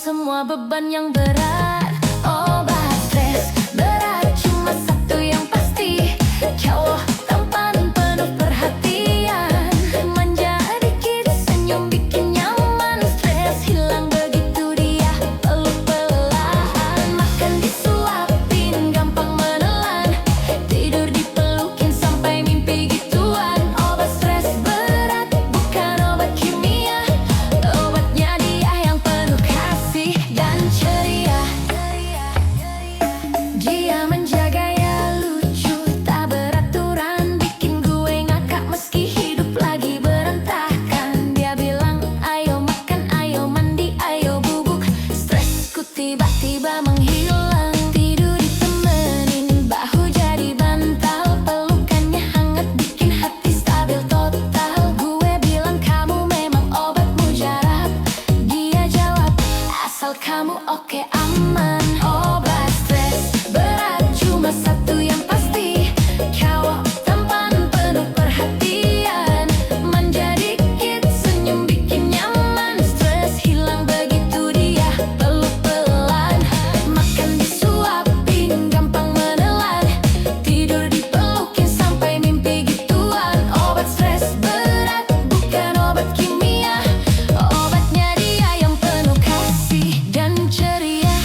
semua beban yang berat. Obat stres berat cuma satu yang pasti, cowok tampan penuh perhatian, manja dikit senyum bikin nyaman, stres hilang begitu dia peluk perlahan. Makan disuapin gampang menelan, tidur dipelukin sampai mimpi gituan. Obat stres berat bukan obat kimia, obatnya dia yang penuh kasih dan ceria. Dia menjaga ya lucu, tak beraturan, bikin gue ngakak meski hidup lagi berantakan. Dia bilang ayo makan, ayo mandi, ayo bubuk, stresku tiba-tiba menghilang. Tidur ditemenin, bahu jadi bantal, pelukannya hangat bikin hati stabil total. Gue bilang kamu memang obat mujarab, dia jawab asal kamu oke aman. Obat stres berat cuma satu yang pasti, cowok tampan penuh perhatian, manja dikit senyum bikin nyaman, stres hilang begitu dia peluk pelan. Makan disuapin gampang menelan, tidur dipelukin sampai mimpi gituan. Obat stres berat bukan obat kimia, obatnya dia yang penuh kasih dan ceria.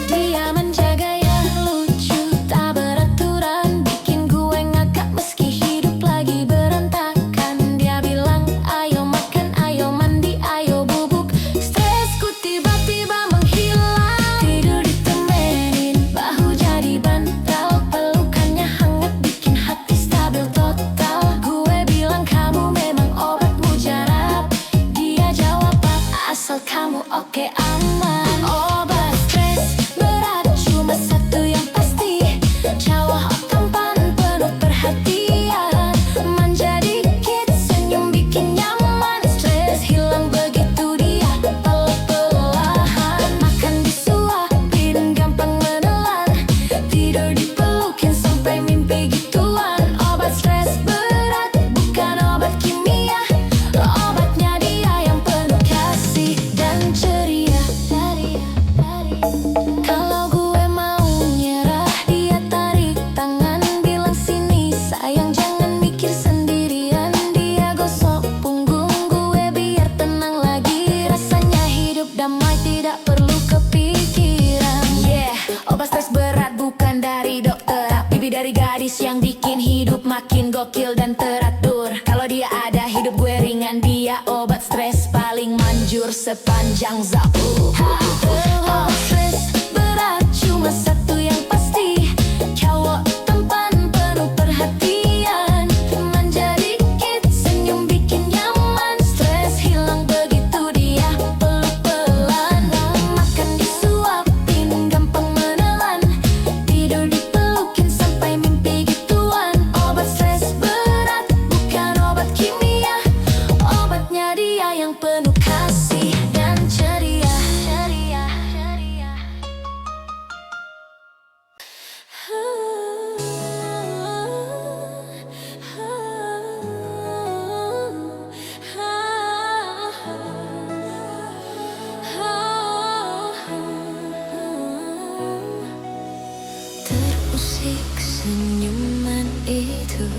Dia menjaga ya lucu, tak beraturan, bikin gue ngakak meski hidup lagi berantakan. Dia bilang ayo makan, ayo mandi, ayo bubuk, stresku tiba-tiba menghilang. Tidur ditemenin, bahu jadi bantal, pelukannya hangat bikin hati stabil total. Gue bilang kamu memang obat mujarab, dia jawab asal kamu oke aman. Obat stres berat cuma satu yang pasti, cowok tampan penuh perhatian, manja dikit senyum bikin nyaman, stres hilang begitu dia peluk perlahan. Makan disuapin gampang menelan, tidur dipelukin sampai mimpi gituan. Obat stres berat bukan obat kimia, obatnya dia yang penuh kasih dan ceria. Kalau gue mau nyerah, dia tarik tangan, bilang sini sayang jangan mikir sendirian. Dia gosok punggung gue biar tenang lagi, rasanya hidup damai tidak perlu kepikiran. Yeah, obat stres berat bukan dari dokter, tapi dari gadis yang bikin hidup makin gokil dan teratur. Kalau dia ada hidup gue ringan, dia obat stres paling manjur sepanjang zapu. Obat stres berat cuma satu yang pasti, cowok tampan penuh perhatian, manja dikit senyum bikin nyaman, stres hilang begitu dia peluk pelan. Makan disuapin gampang menelan, tidur dipelukin sampai mimpi gituan. Obat stres berat bukan obat kimia, obatnya dia yang penuh kasih dan ceria. Terusik senyuman itu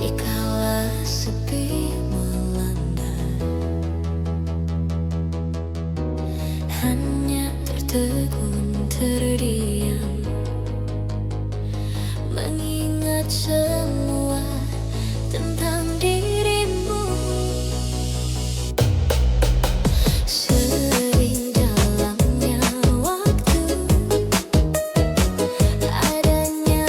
dikala sepi melanda, hanya tertegun terdiam, mengingat semua tentang dirimu. Sering dalamnya waktu, adanya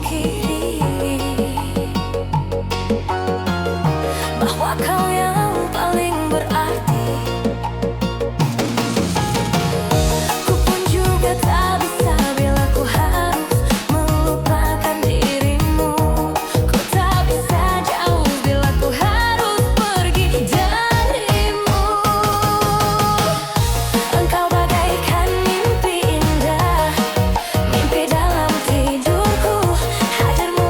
kiri, bahwa kau yang paling berarti. Ku pun juga tak bisa bila ku harus melupakan dirimu. Ku tak bisa jauh bila ku harus pergi darimu. Engkau bagaikan mimpi indah, mimpi dalam tidurku. Hadirmu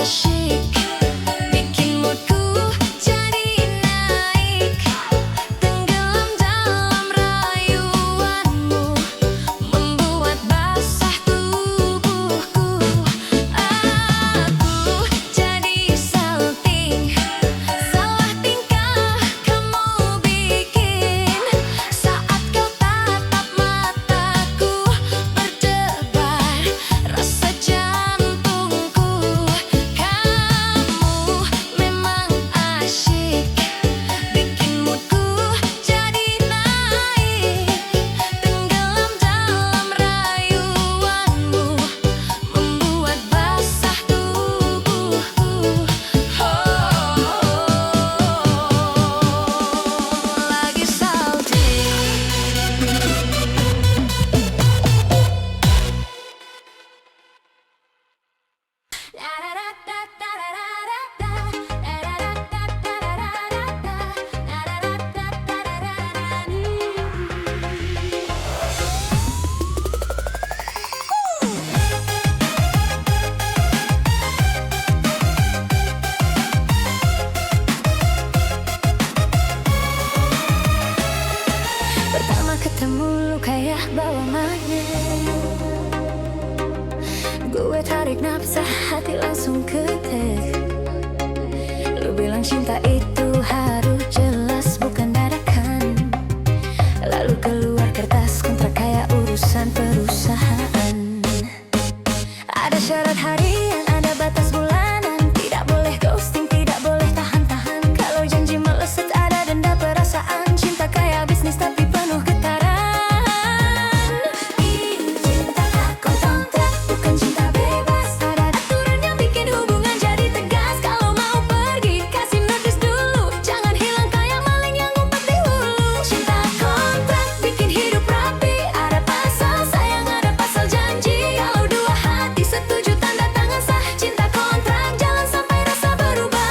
asyik, bikin moodku jadi naik. Tenggelam dalam rayuanmu, membuat basah tubuhku. Aku jadi salting, salah tingkah kamu bikin. Saat kau tatap mataku, berdebar rasa jantungku. Kamu memang asyik, bikin moodku jadi naik. Tenggelam dalam rayuanmu, membuat basah tubuhku. Lagi salting. Pertama ketemu lu kayak bawa magnet, gue tarik nafas, hati langsung ketek. Lu bilang cinta itu harus jelas, bukan dadakan. Lalu keluar kertas kontrak kayak urusan perusahaan. Ada syarat harian, ada batas bulanan. Tidak boleh ghosting, tidak boleh tahan-tahan. Kalau janji meleset ada denda perasaan. Cinta kayak bisnis tapi penuh getaran. Cinta tak kontrak, bukan cinta bebas. Ada aturan yang bikin hubungan jadi tegas. Kalau mau pergi kasih notice dulu, jangan hilang kayak maling yang ngumpet di hulu. Cinta kontrak bikin hidup rapi, ada pasal sayang, ada pasal janji. Kalau dua hati setuju tanda tangan sah. Cinta kontrak jalan sampai rasa berubah.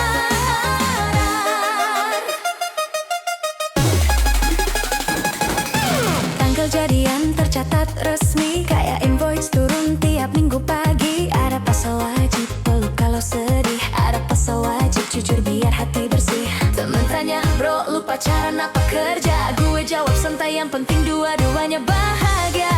Tanggal jadian tercatat resmi, kayak invoice turun tiap minggu pagi. Ada pasal wajib peluk kalau sedih, ada pasal wajib jujur biar hati bersih. Temen tanya, bro lu pacaran apa kerja? Gue jawab santai, yang penting dua-duanya bahagia.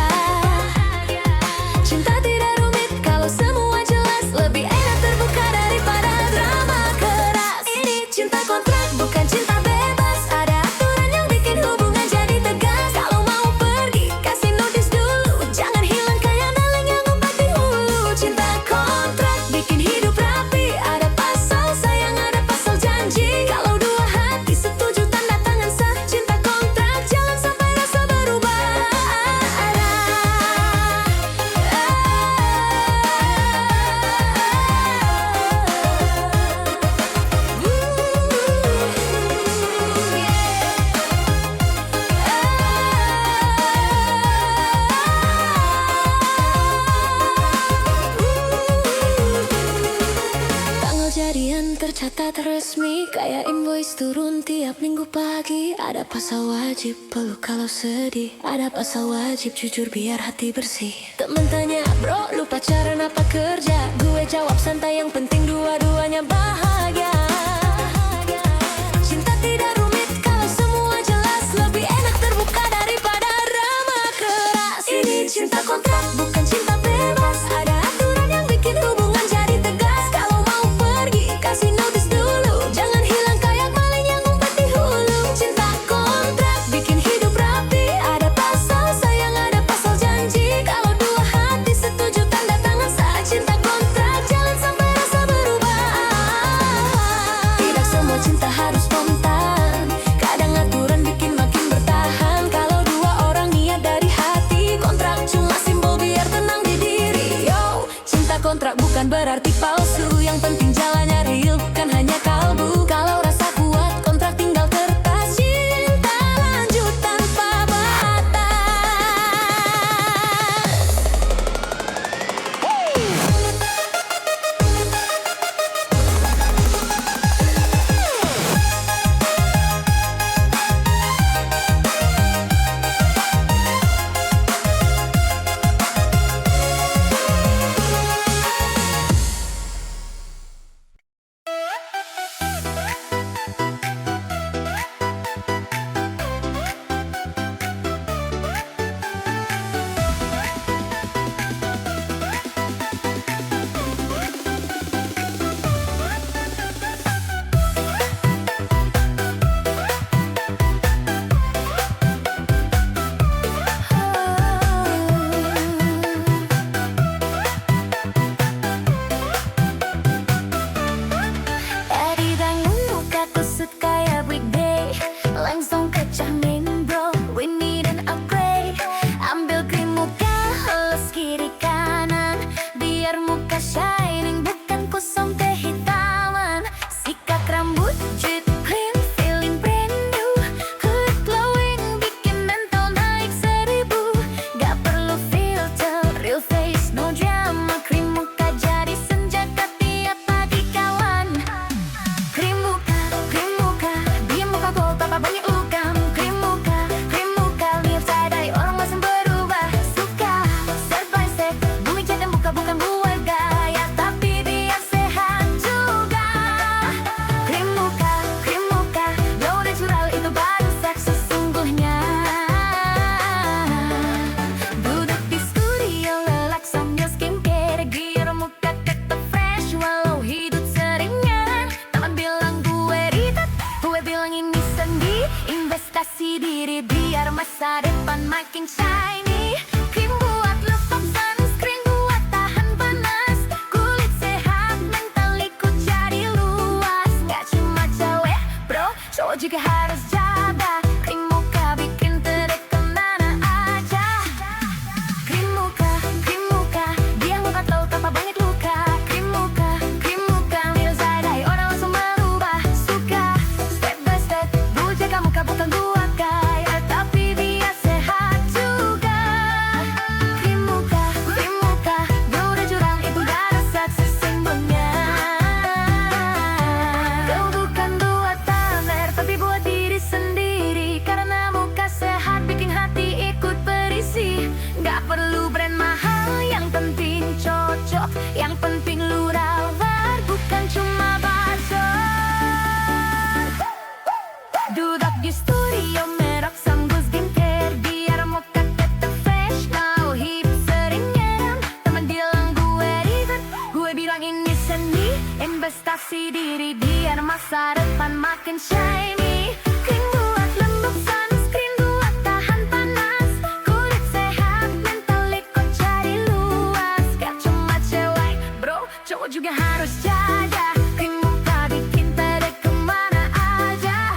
Cinta tidak rumit kalau semua jelas, lebih enak terbuka daripada drama keras. Ini cinta kontrak bukan cinta bebas. Ada aturan yang bikin hubungan jadi tegas. Kalau mau pergi kasih notice dulu, jangan hilang kayak maling yang ngumpet di hulu. Cinta kontrak bikin hidup rapi, ada pasal sayang, ada pasal janji. Kalau dua hati setuju tanda tangan sah. Cinta kontrak jalan sampai rasa berubah. Tanggal jadian tercatat resmi, kayak invoice turun tiap minggu pagi. Ada pasal wajib peluk kalau sedih, ada pasal wajib jujur biar hati bersih. Temen tanya, bro lu pacaran apa kerja? Gue jawab santai, yang penting dua-duanya bahagia. Cinta tidak rumit kalau semua jelas, lebih enak terbuka daripada drama keras. Ini cinta kontrak bukan cinta bebas. Ada aturan yang bikin hubungan jadi tegas. Kalau mau pergi kasih notice dulu, jangan hilang kayak maling yang ngumpet di hulu. Cinta kontrak bikin hidup rapi, ada pasal sayang, ada pasal janji. Kalau dua hati setuju tanda tangan sah. Cinta kontrak jalan sampai rasa berubah. makin shiny. Krim buat lembab, sunscreen buat tahan panas. Kulit sehat, mental ikut jadi luas. Gak cuma cewek bro, cowok juga harus jaga. Krim muka bikin terlihat kemana aja. Krim muka, dia ngangkat lo tanpa banyak luka. Krim muka, Lil Zayday orang langsung berubah. Suka step by step, gue jaga muka bukan gua kaya, tapi dia sehat juga. Krim muka, gue udah curang itu gak ada saksi simbolnya. Kau bukan buat pamer, tapi buat diri sendiri. Karena muka sehat bikin hati ikut berisi. Gak perlu brand mahal, yang penting cocok. Yang penting lu rawat, bukan cuma bacot. Duduk di studio merok sambil skincare, biar muka tetap fresh. Now hip sering nyerang, temen bilang gue ribet, gue bilang ini seni. Investasi diri biar masa depan makin shiny. Krim buat lembab, sunscreen buat tahan panas. Kulit sehat, mental ikut jadi luas. Gak cuma cewek bro, cowok juga harus jaga. Krim muka bikin terlihat kemana aja.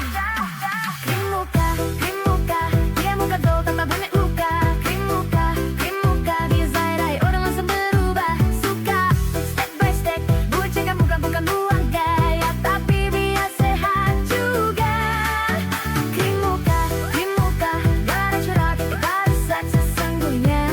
Krim muka, dia muka glow tanpa banyak luka. Krim muka, Lil Zayday orang langsung berubah. Suka step by step, gue jaga muka bukan buang gaya, tapi biar sehat juga. Krim muka, gak ada curhat, gak ada seks sesungguhnya.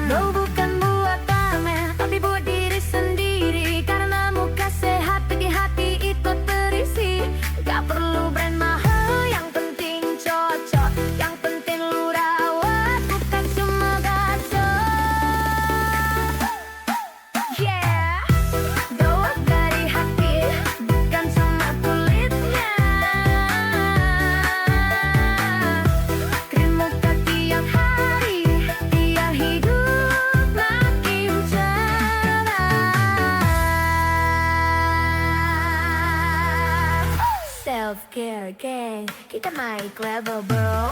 Lo bukan buat pamer, tapi buat diri sendiri. Karena muka sehat bikin hati ikut berisi. Gak perlu brand mahal, yang penting cocok. Yang penting lu rawat, bukan cuma bacot. Yeah, doa dari hati, bukan cuma kulitnya. Krim muka tiap hari, biar hidup makin cerah. Self-care gang, kita naik level bro.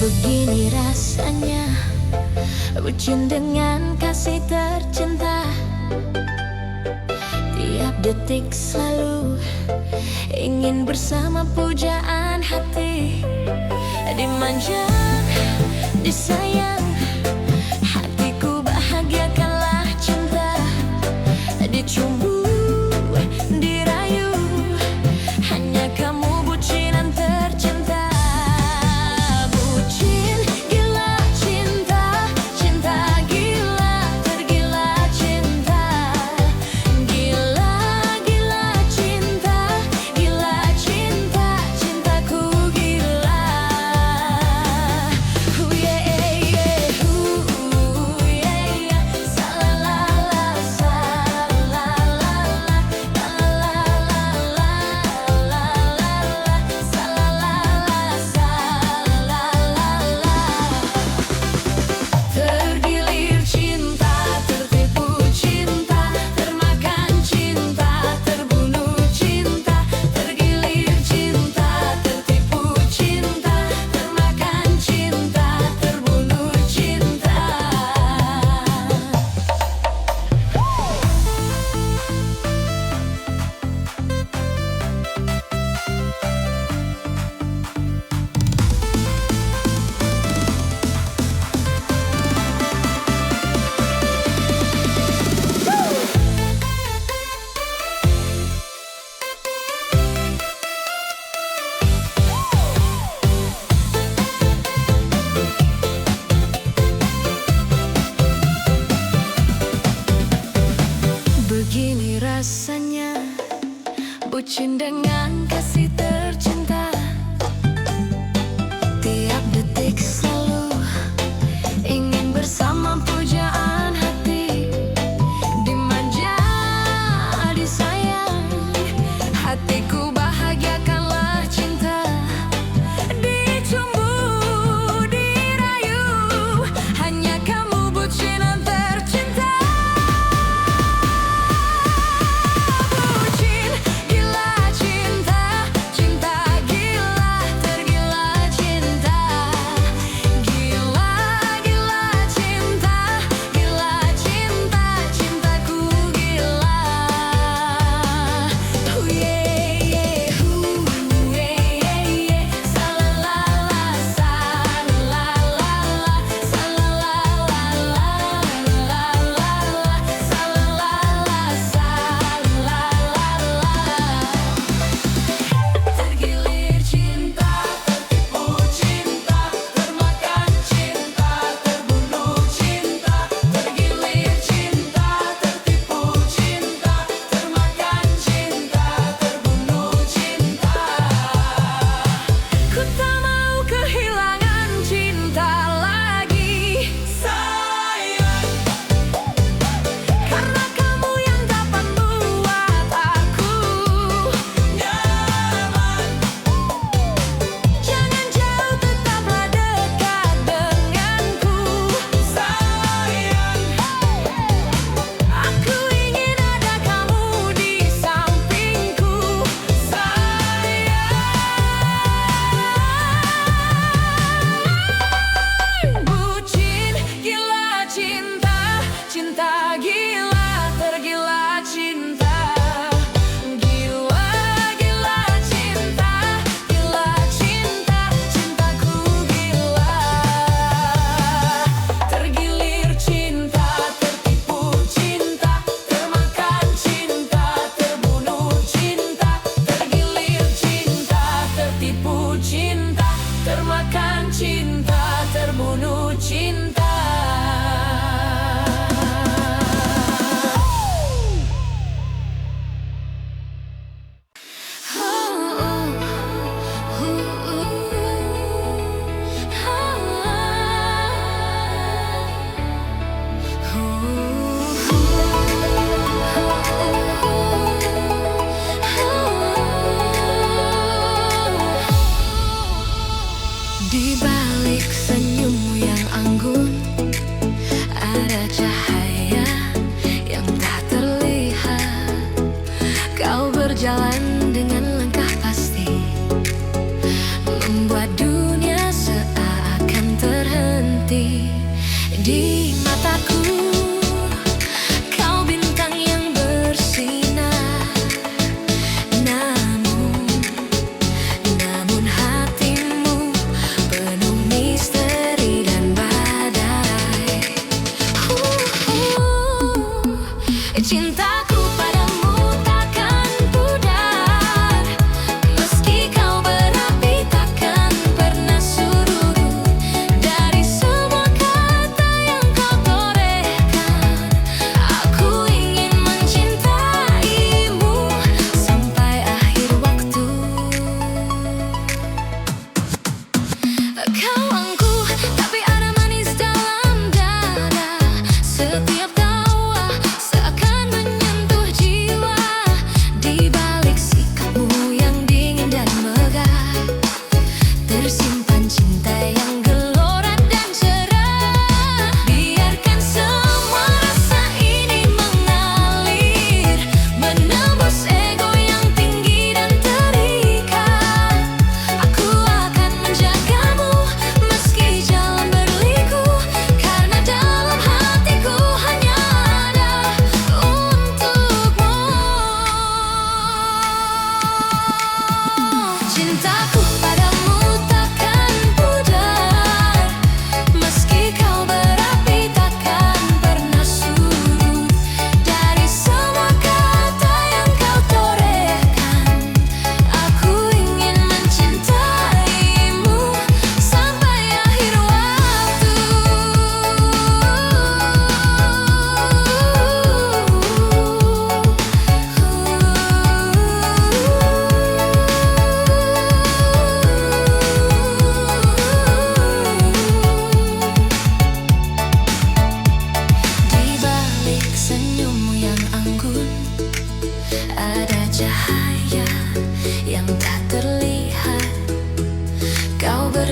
Begini rasanya bucin dengan kasih tercinta. Tiap detik selalu ingin bersama pujaan hati. Dimanja, disayang, hatiku bahagiakanlah cinta. Dicumbu, dirayu, hanya kamu bucinan tercinta. Bucin gila cinta, cinta gila, tergila cinta. Gila, gila cinta, gila cinta, cintaku gila. Yeah, yeah. bucin dengan kasih tercinta. Tiap detik selalu ingin bersama pujaan hati, dimanja, disayang, hatiku bahagiakanlah cinta. Dicumbu, dirayu, hanya kamu bucinan tercinta. Bucin, gila cinta,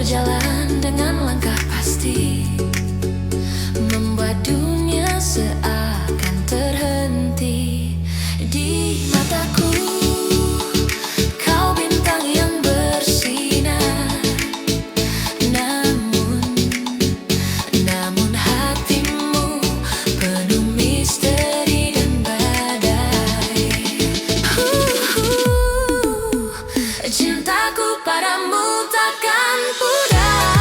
berjalan dengan langkah pasti, membuat dunia seakan terhenti. Di mataku kau bintang yang bersinar, namun hatimu penuh misteri dan badai. Cintaku padamu takkan pudar.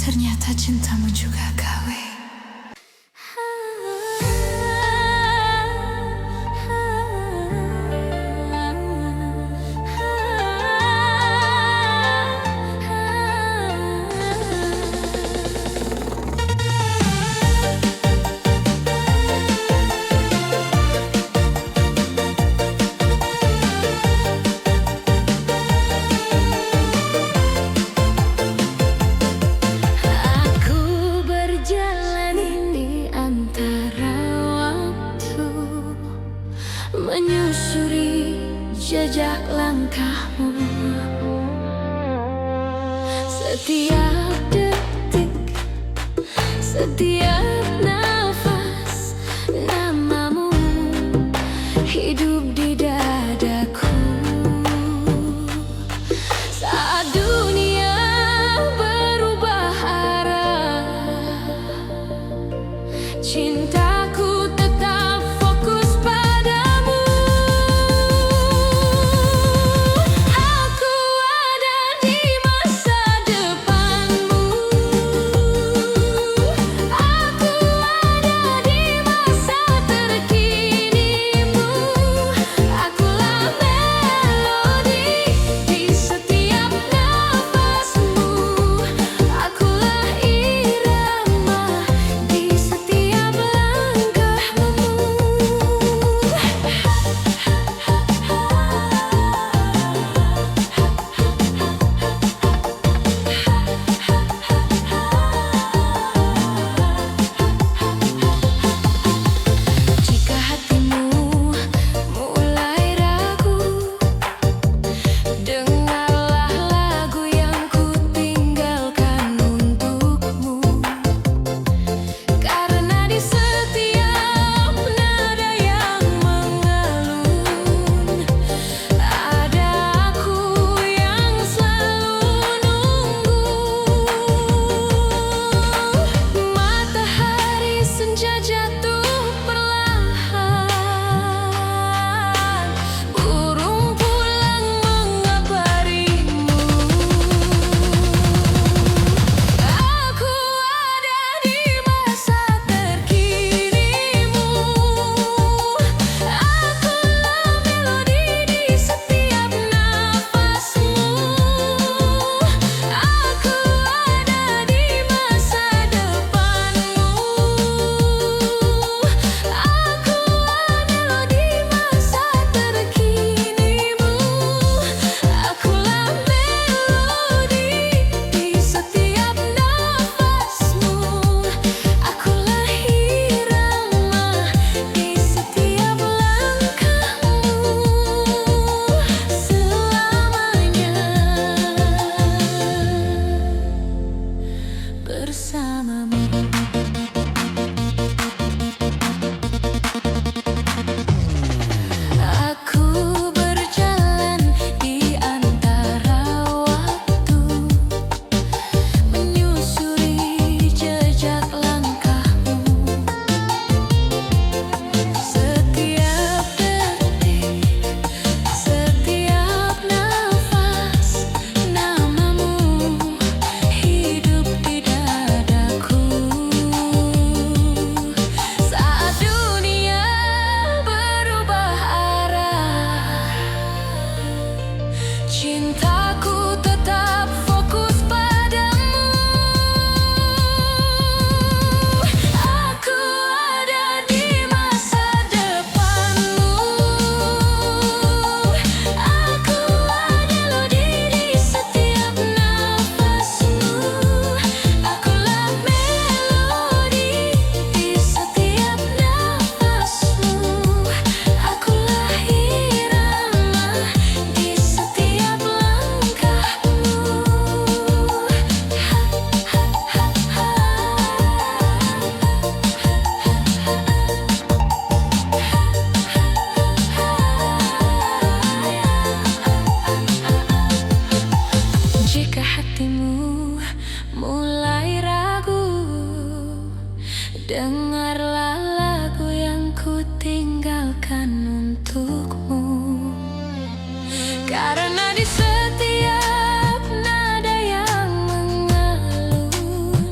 Ternyata cintamu juga gawe. Aku berjalan di antara waktu, menyusuri jejak langkahmu. Setiap detik, setiap nafas, namamu hidup di dadaku. Saat dunia berubah arah, cintaku tetap fokus padamu. Aku ada di masa depanmu. Aku ada di masa terkinimu. Akulah melodi di setiap nafasmu. Akulah irama di setiap langkahmu. Jika hatimu mulai ragu, dengarlah lagu yang ku tinggalkan untukmu. Karena di setiap nada yang mengalun, ada aku yang selalu nunggu. Matahari senja jatuh perlahan, burung pulang mengabarimu. Aku ada di masa terkinimu. Akulah melodi di setiap nafasmu. Aku ada di masa depanmu. Akulah melodi masa terkinimu. Akulah melodi di setiap nafasmu. Akulah irama di setiap langkahmu. Selamanya bersamamu. Aku berjalan di antara waktu, menyusuri jejak langkahmu. Setiap detik, setiap nafas, namamu hidup di dadaku. Saat dunia berubah arah, cintaku tetap fokus padamu. Aku ada di masa depanmu. Akulah melodi di setiap nafasmu. Akulah melodi di setiap nafasmu. Akulah irama di setiap langkahmu. Jika hatimu mulai ragu, dengarlah lagu yang ku tinggalkan untukmu. Karena di setiap nada yang mengalun,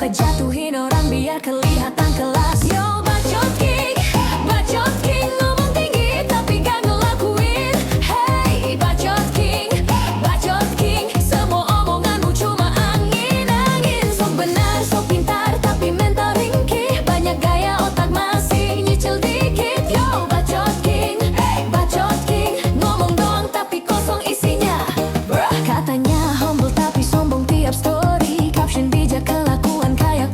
suka jatuhin orang biar kelihatan kelas. Yo Bacot King ngomong tinggi tapi gak ngelakuin. Hey Bacot King semua omonganmu cuma angin-angin. Sok benar, sok pintar tapi mental ringkih. Banyak gaya otak masih nyicil dikit. Yo Bacot King ngomong doang tapi kosong isinya. Bruh. Katanya humble tapi sombong tiap story. Caption bijak kelakuan kayak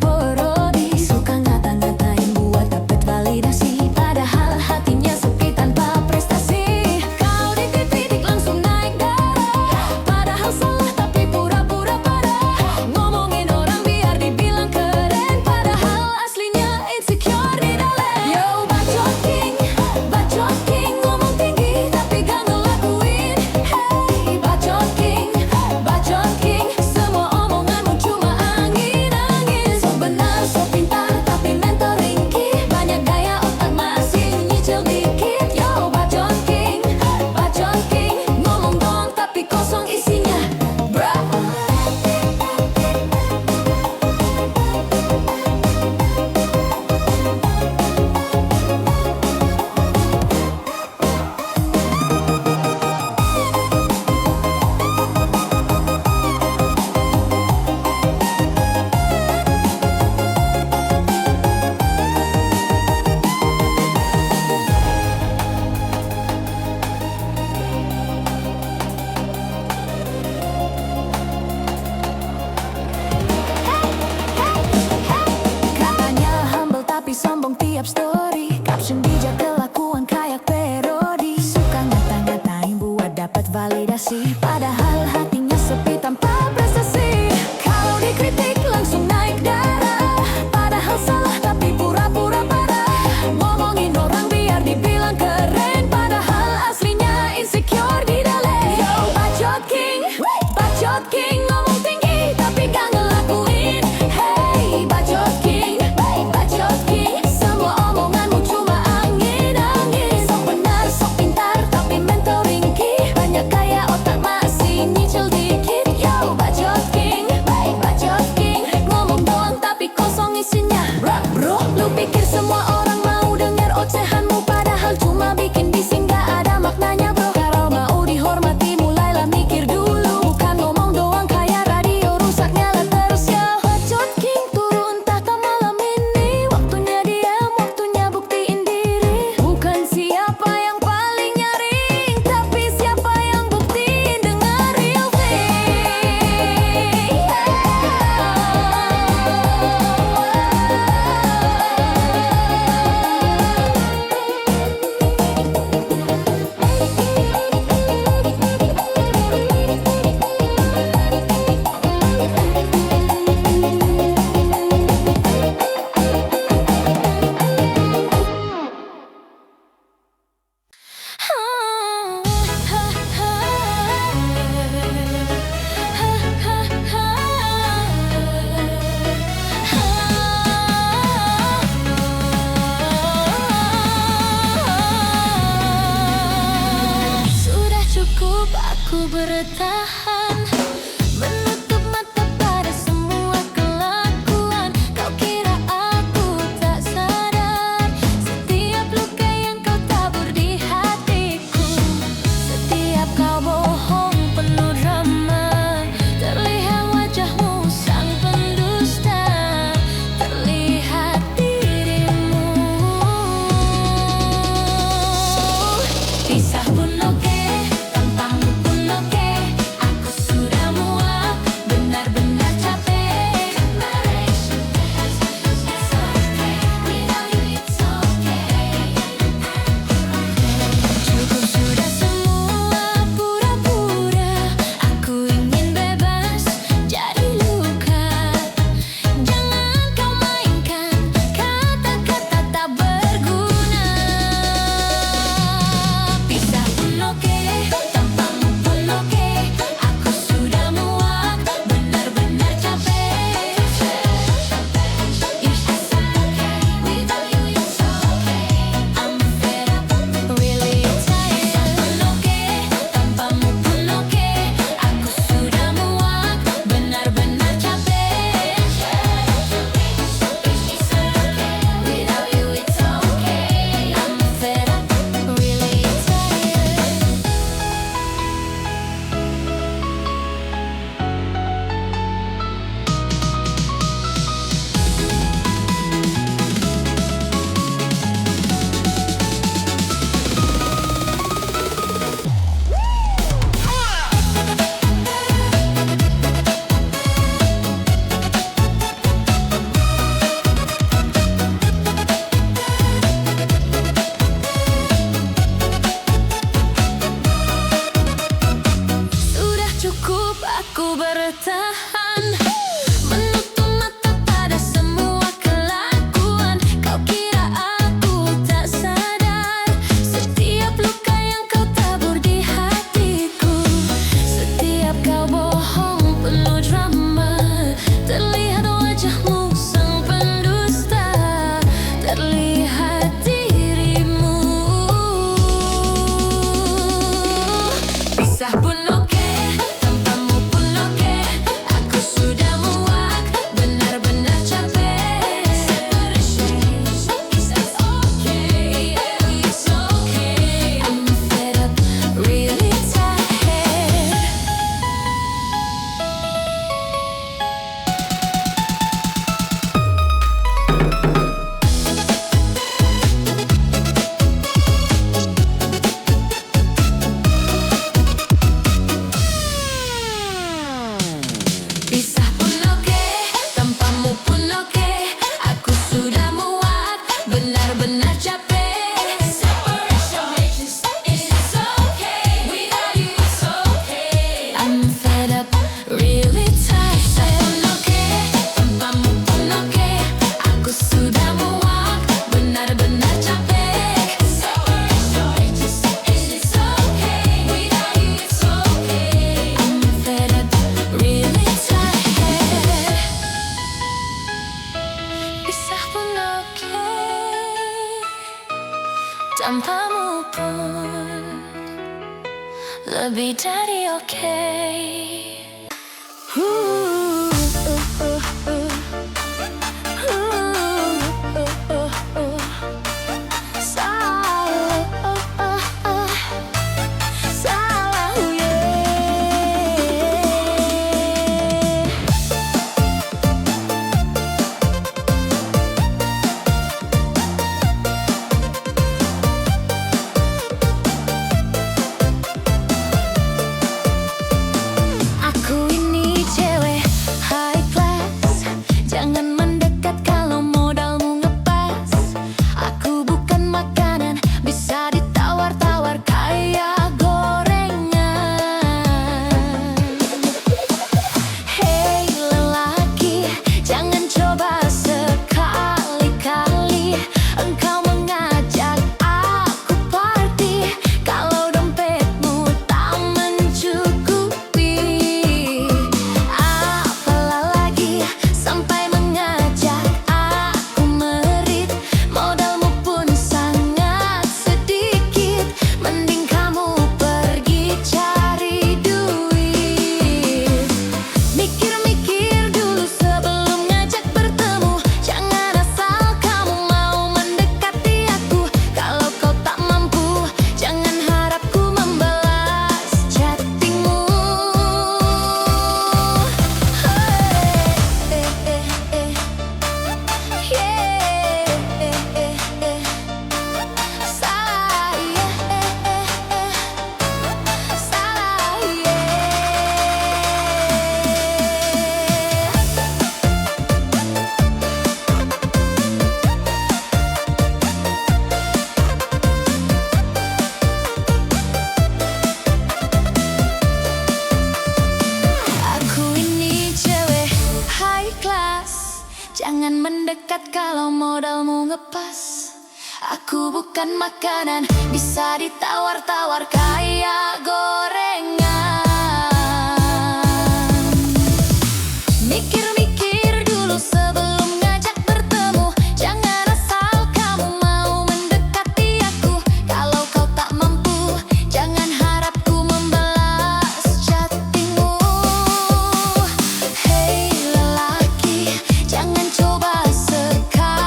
aku bertahan. Menutup mata pada semua kelakuan. Kau kira aku tak sadar setiap luka yang kau tabur di hatiku. Setiap kau bohong penuh drama, terlihat wajahmu sang pendusta, terlihat dirimu. Pisah pun oke, tanpamu pun oke. Aku sudah muak, benar-benar capek. Separation is okay, it's okay. I'm fed up, really tired. Pisah pun oke, tanpamu pun oke. Aku sudah muak, benar-benar capek. Separation is okay, without you it's okay. I'm fed up, really tired. Pisah pun oke, tanpamu pun oke. Aku sudah muak, benar-benar capek. Separation is okay, without you it's okay. I'm fed up, really tired. Pisah pun oke, tanpamu pun lebih dari oke. Salah, aku ini cewek high class. Jangan mendekat kalau modalmu ngepas. Aku bukan makanan bisa ditawar-tawar kayak gorengan. Hei lelaki, jangan coba sekali-kali engkau mengajak aku party kalau dompetmu tak mencukupi. Apalah lagi sampai mengajak aku merit, modalmu pun sangat sedikit. Mending kamu pergi cari duit. Mikir-mikir dulu sebelum ngajak bertemu. Jangan asal kamu mau mendekati aku. Kalau kau tak mampu, jangan harap ku membalas chattingmu. Salah, salah, aku ini cewek high class. Jangan mendekat kalau modalmu ngepas. Aku bukan makanan bisa ditawar-tawar kayak gorengan. Mikir-mikir dulu sebelum ngajak bertemu. Jangan asal kamu mau mendekati aku. Kalau kau tak mampu, jangan harap ku membalas chattingmu. Hei lelaki, jangan coba sekali-kali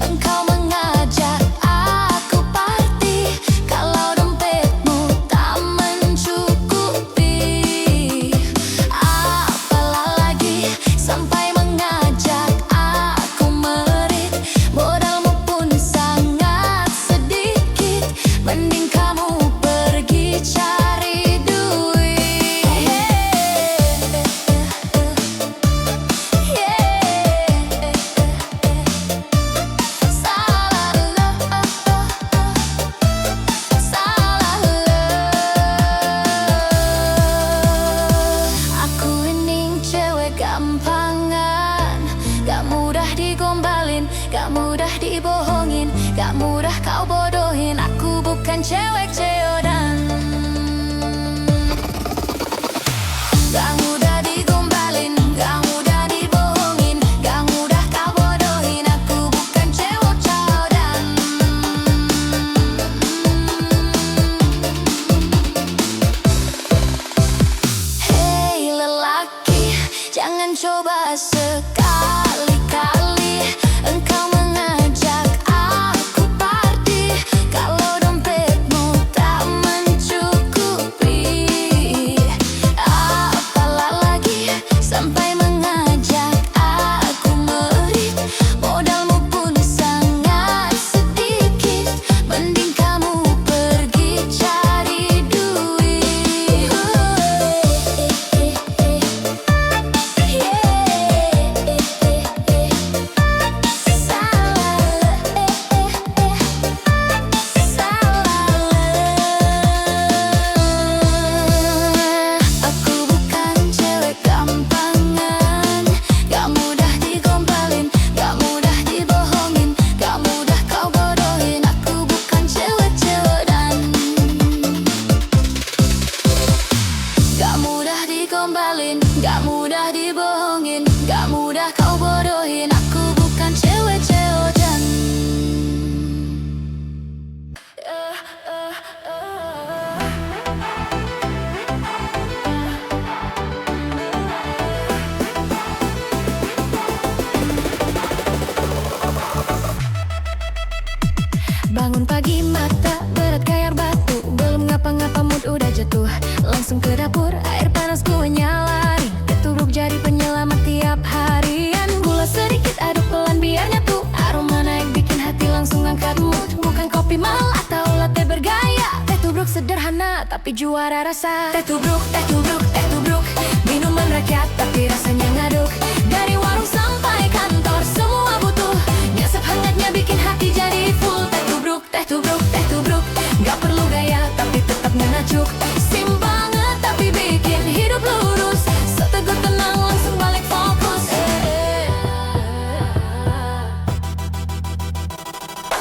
engkau mengajak aku party kalau dompetmu tak bukan cewek ceodan. Gak mudah digombalin, gak mudah dibohongin, gak mudah kau bodohin. Aku bukan cewek ceodan. Hei lelaki, jangan coba sekali-kali engkau mengajak aku party kalau dompetmu tak mencukupi. Apalah lagi sampai mengajak aku merit, modalmu pun sangat sedikit. Mending kamu pergi cari duit. Aku bukan cewek gampangan, gak mudah digombalin, gak mudah dibohongin, gak mudah kau bodohin. Aku bukan cewek ceodan. Gak mudah digombalin, gak mudah dibohongin, gak mudah kau bodohin. Aku bukan cewek ceodan. Bangun pagi mata berat kayak batu, belum ngapa-ngapa mood udah jatuh. Langsung ke dapur, air panas gue nyalain, keturuk jadi penyelamat tiap harian. Gula sedikit aduk pelan biar nyatu, aroma naik bikin hati langsung angkat mood. Bukan kopi mahal atau latte bergaya, teh tubruk sederhana tapi juara rasa. Teh tubruk, teh tubruk, teh tubruk, minuman rakyat tapi rasanya ngaduk. Dari warung sampai kantor semua butuh, nyesep hangatnya bikin hati jadi full. Teh tubruk, teh tubruk, teh tubruk, gak perlu gaya tapi tetap ngenajuk. Sim banget tapi bikin hidup lurus, seteguh tenang langsung balik fokus.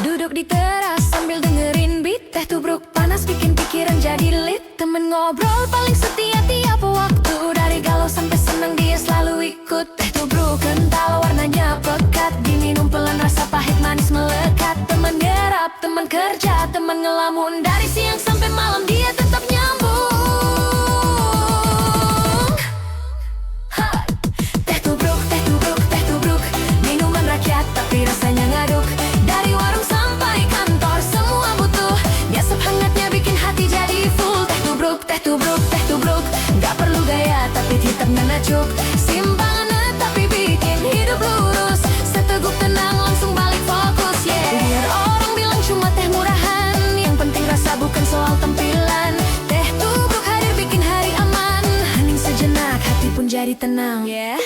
Duduk di teras sambil dengerin beat, teh tubruk panas bikin pikiran jadi lit. Temen ngobrol paling setia tiap waktu, dari galau sampai senang dia selalu ikut. Teh tubruk kental warnanya pekat, diminum pelan rasa pahit manis melekat. Teman nyerap, teman kerja, teman ngelamun, dari siang sampai malam dia tetap nyambung. Ha! Teh tubruk, teh tubruk, teh tubruk, minuman rakyat tapi rasanya ngaduk. Dari warung sampai kantor semua butuh, nyesep hangatnya bikin hati jadi full. Teh tubruk, teh tubruk, teh tubruk, gak perlu gaya tapi tetap ngenajuk. Simpangan tapi bikin hidup lurus, seteguh tenang langsung balik fokus. Yeah. Biar orang bilang cuma teh murahan, yang penting rasa bukan soal tampilan. Teh tubruk hadir bikin hari aman, hening sejenak hati pun jadi tenang. Yeah.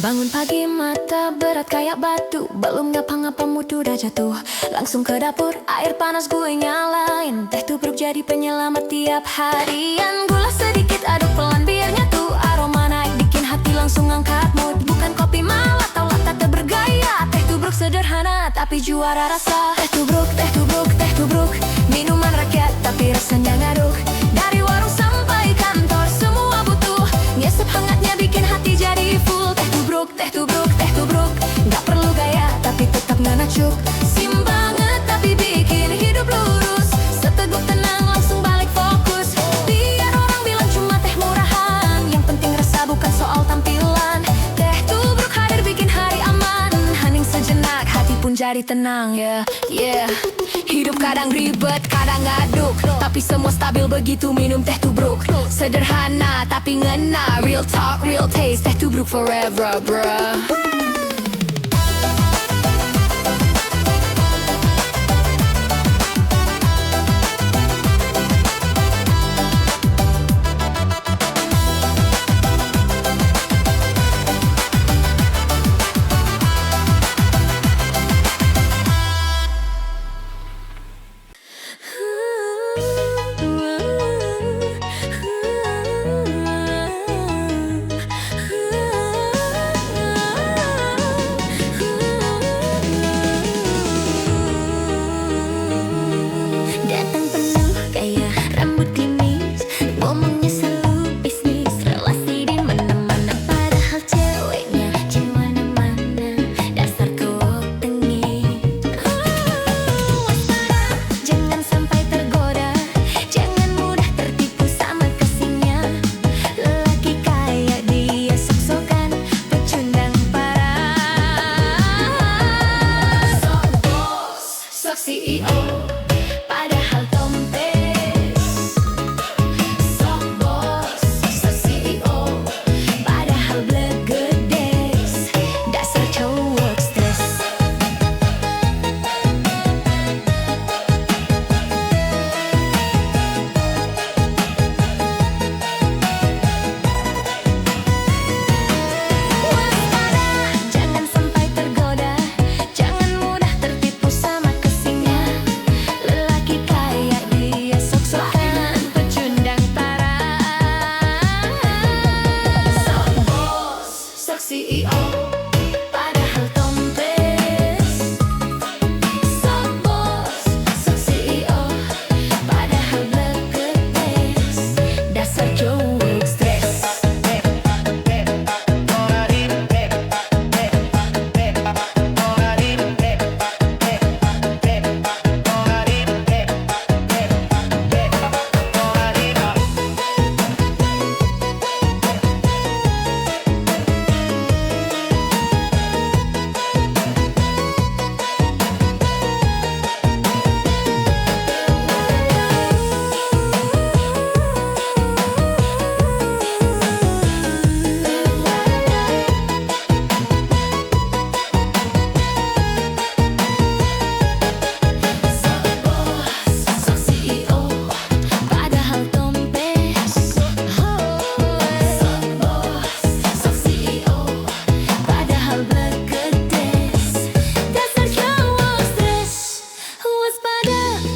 Bangun pagi mata berat kayak batu, belum ngapa-ngapa mood udah jatuh. Langsung ke dapur, air panas gue nyalain, teh tubruk jadi penyelamat tiap harian. Gula sedikit aduk pelan biar nyatu, aroma naik bikin hati langsung angkat mood. Bukan kopi mahal atau latte bergaya, teh tubruk sederhana tapi juara rasa. Teh tubruk, teh tubruk, teh tubruk, minuman rakyat tapi rasanya ngaduk. Dari warung sampai kantor semua butuh, nyesep hangatnya bikin hati jadi full. Teh tubruk, teh tubruk, teh tubruk, gak perlu gaya tapi tetap ngenajuk. Sim banget tapi bikin hidup lurus, seteguh tenang langsung balik fokus. Biar orang bilang cuma teh murahan, yang penting rasa bukan soal tampilan. Teh tubruk hadir bikin hari aman, hening sejenak hati pun jadi tenang. Yeah. Hidup kadang ribet, kadang ngaduk, tapi semua stabil begitu minum teh tubruk. Sederhana tapi ngena, real talk, real taste. Teh tubruk forever, bruh.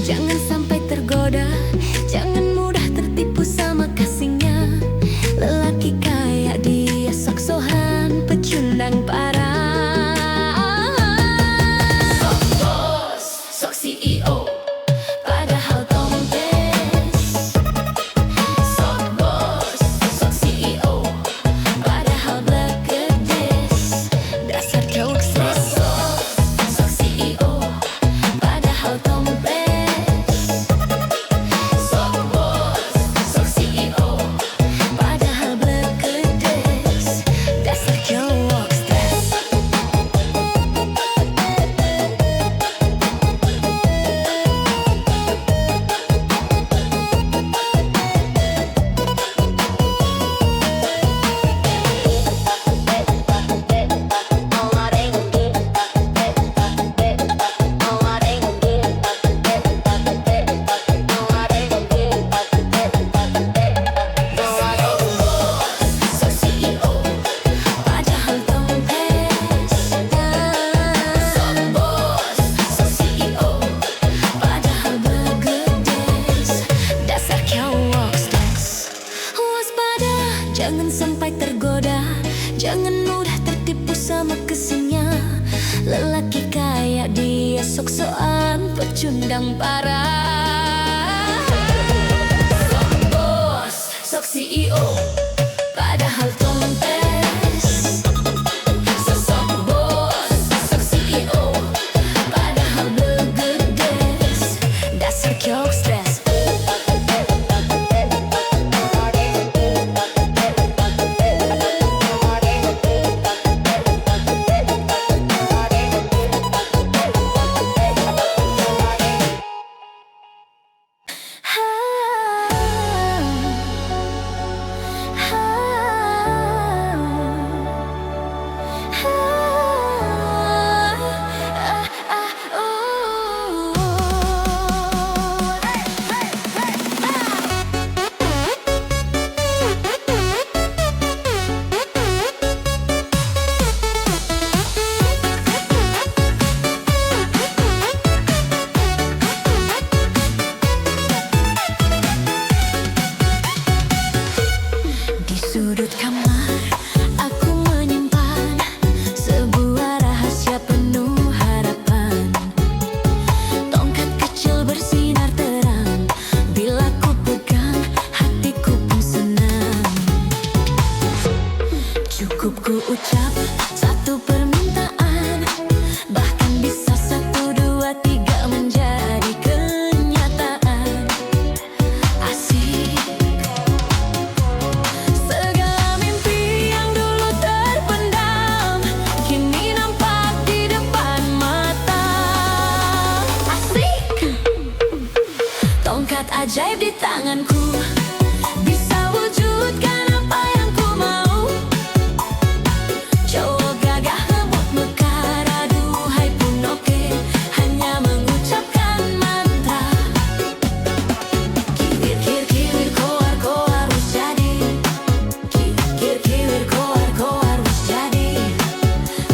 Jangan sampai tergoda, jangan mudah tertipu sama kasihnya. Lelaki kayak dia sok-sokan pecundang parah. Sok bos, sok CEO, padahal tompes. Sok bos, sok CEO, padahal blegedes. Dasar cowok stres. Sok CEO, padahal tompes. Sok bos, sok CEO, padahal blegedes. Dasar cowok stres. Sok CEO, padahal tompes. Sok bos, sok CEO, padahal blegedes. Dasar cowok stres. Waspada, jangan sampai tergoda, jangan mudah tertipu sama kesingnya. Lelaki kayak dia sok-sokan pecundang parah. Sok bos, sok CEO, padahal tompes. Sok bos, sok CEO, padahal blegedes. Dasar cowok stres. Di sudut kamar, aku menyimpan sebuah rahasia penuh harapan. Tongkat kecil bersinar terang, bila ku pegang, hatiku pun senang. Cukup ku ucap satu permintaan, bahkan bisa 1, 2, 3 menjadi kenyataan. Asik. Segala mimpi yang dulu terpendam, kini nampak di depan mata. Asik. Tongkat ajaib di tanganku, bisa wujudkan apa yang ku mau. Cowok gagah lembut mekar, aduhai pun oke, hanya mengucapkan mantra. Kiwir kir kiwir koar koar wis jadi. Kiwir kiwir koar koar wis jadi.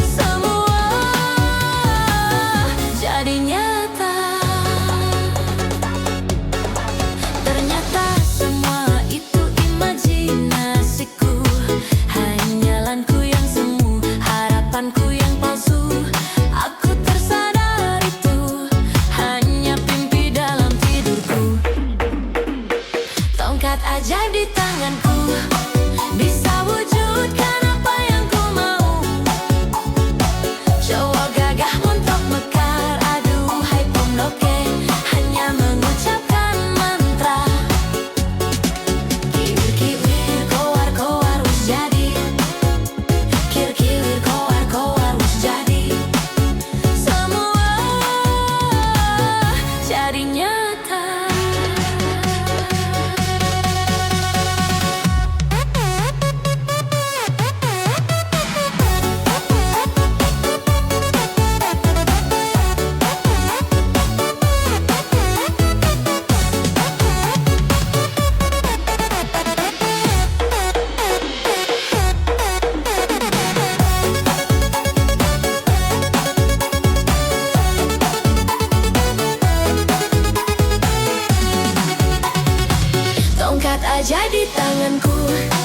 Semua jadi nyata. Ternyata aja di tanganku.